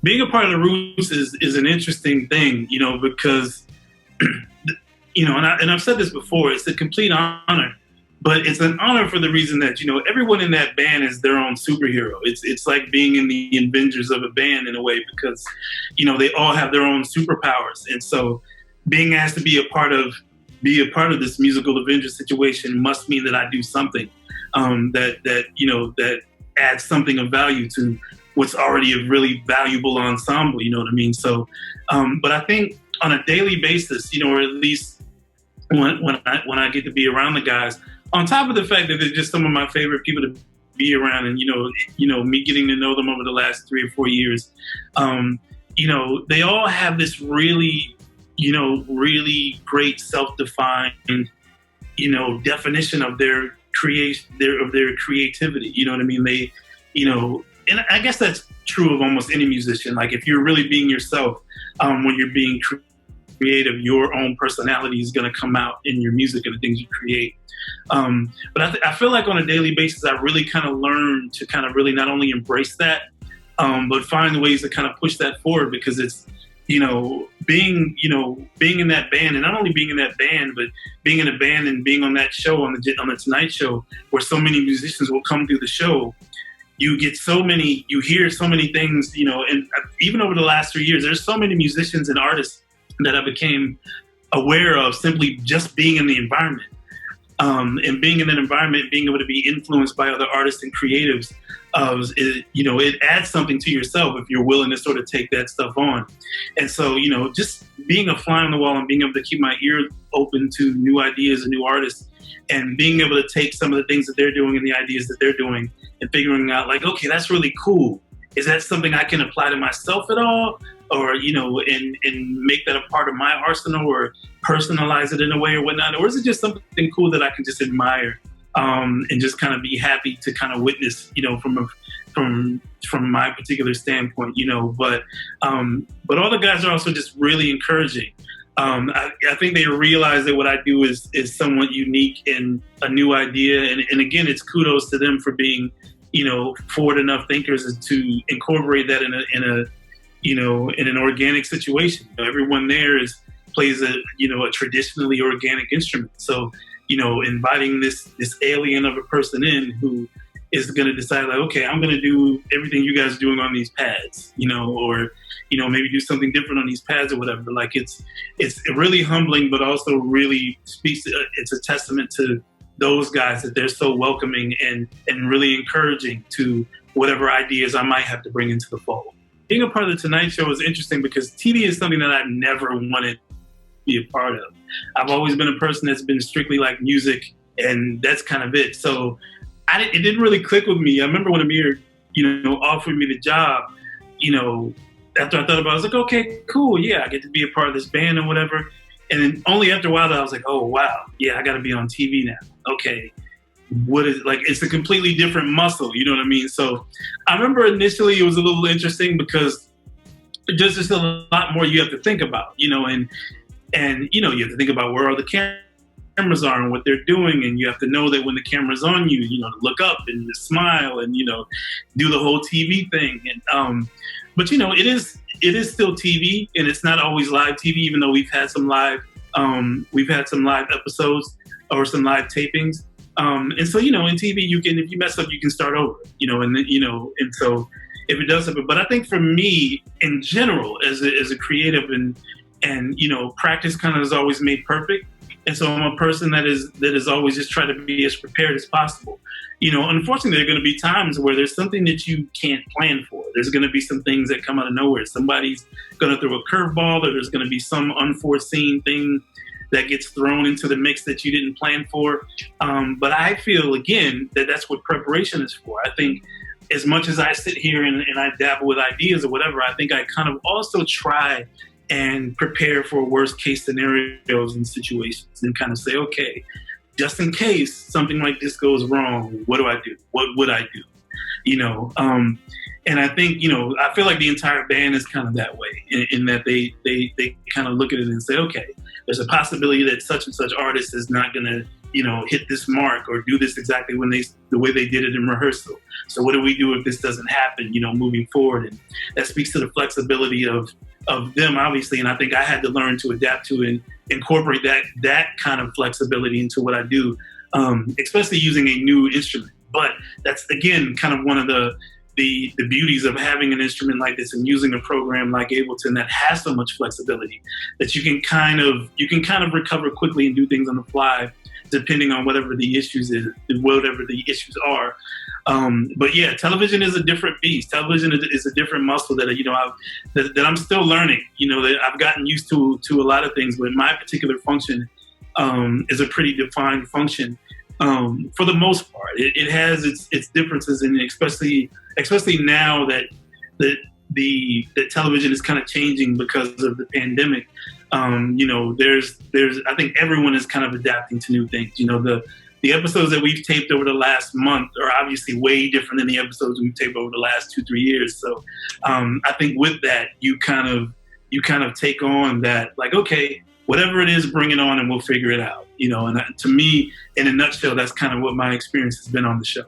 being a part of the Roots is an interesting thing, because, and I've said this before, it's a complete honor, but it's an honor for the reason that, everyone in that band is their own superhero. It's like being in the Avengers of a band in a way, because, they all have their own superpowers. And so being asked to be a part of this musical Avengers situation must mean that I do something that adds something of value to what's already a really valuable ensemble, you know what I mean? So, but I think on a daily basis, or at least when I get to be around the guys, on top of the fact that they're just some of my favorite people to be around, and me getting to know them over the last 3 or 4 years, they all have this really, really great self-defined, definition of their creativity. You know what I mean? They, and I guess that's true of almost any musician. Like if you're really being yourself, when you're being creative, your own personality is going to come out in your music and the things you create. But I feel like on a daily basis, I really kind of learn to kind of really not only embrace that, but find ways to kind of push that forward, because it's, being in that band, and not only being in that band, but being in a band and being on that show, on the Tonight Show, where so many musicians will come through the show. You hear so many things, and even over the last 3 years, there's so many musicians and artists that I became aware of simply just being in the environment. And being in an environment, being able to be influenced by other artists and creatives, it adds something to yourself if you're willing to sort of take that stuff on. And so, just being a fly on the wall and being able to keep my ear open to new ideas and new artists, and being able to take some of the things that they're doing and the ideas that they're doing and figuring out like, okay, that's really cool. Is that something I can apply to myself at all? Or, and make that a part of my arsenal, or personalize it in a way or whatnot? Or is it just something cool that I can just admire, and just kind of be happy to kind of witness, from my particular standpoint, but all the guys are also just really encouraging. I think they realize that what I do is somewhat unique and a new idea. And again, it's kudos to them for being, forward enough thinkers to incorporate that in an organic situation. Everyone there plays a traditionally organic instrument. So, inviting this alien of a person in who is going to decide like, okay, I'm going to do everything you guys are doing on these pads, or, maybe do something different on these pads or whatever. Like it's really humbling, but also really it's a testament to those guys that they're so welcoming and really encouraging to whatever ideas I might have to bring into the fold. Being a part of the Tonight Show is interesting because TV is something that I've never wanted to be a part of. I've always been a person that's been strictly like music, and that's kind of it. So it didn't really click with me. I remember when Amir, offered me the job, after I thought about it, I was like, okay, cool. Yeah, I get to be a part of this band or whatever. And then only after a while I was like, oh, wow. Yeah, I got to be on TV now. Okay. What is like, it's a completely different muscle, you know what I mean? So I remember initially it was a little interesting because there's just a lot more you have to think about, and you have to think about where all the cameras are and what they're doing, and you have to know that when the camera's on you, to look up and to smile and do the whole TV thing. And but it is still TV, and it's not always live TV, even though we've had some live episodes or some live tapings. And so, in TV, if you mess up, you can start over, and so if it does happen. But I think for me, in general, as a creative and practice kind of has always made perfect. And so I'm a person that is always just trying to be as prepared as possible. Unfortunately, there are going to be times where there's something that you can't plan for. There's going to be some things that come out of nowhere. Somebody's going to throw a curveball, or there's going to be some unforeseen thing that gets thrown into the mix that you didn't plan for. But I feel, again, that that's what preparation is for. I think as much as I sit here and I dabble with ideas or whatever, I think I kind of also try and prepare for worst case scenarios and situations and kind of say, okay, just in case something like this goes wrong, what do I do? What would I do? And I think, I feel like the entire band is kind of that way in that they kind of look at it and say, okay, there's a possibility that such and such artist is not going to, hit this mark or do this exactly the way they did it in rehearsal. So what do we do if this doesn't happen, moving forward? And that speaks to the flexibility of them, obviously. And I think I had to learn to adapt to and incorporate that kind of flexibility into what I do, especially using a new instrument. But that's, again, kind of one of the beauties of having an instrument like this and using a program like Ableton that has so much flexibility that you can kind of recover quickly and do things on the fly, depending on whatever the issues are. But yeah, television is a different beast. Television is a different muscle that that I'm still learning. That I've gotten used to a lot of things, but my particular function is a pretty defined function. For the most part, it has its differences, and especially now that the television is kind of changing because of the pandemic. There's I think everyone is kind of adapting to new things. The episodes that we've taped over the last month are obviously way different than the episodes we've taped over the last 2-3 years. So I think with that, you kind of take on that, like, okay, whatever it is, bring it on and we'll figure it out. And to me, in a nutshell, that's kind of what my experience has been on the show.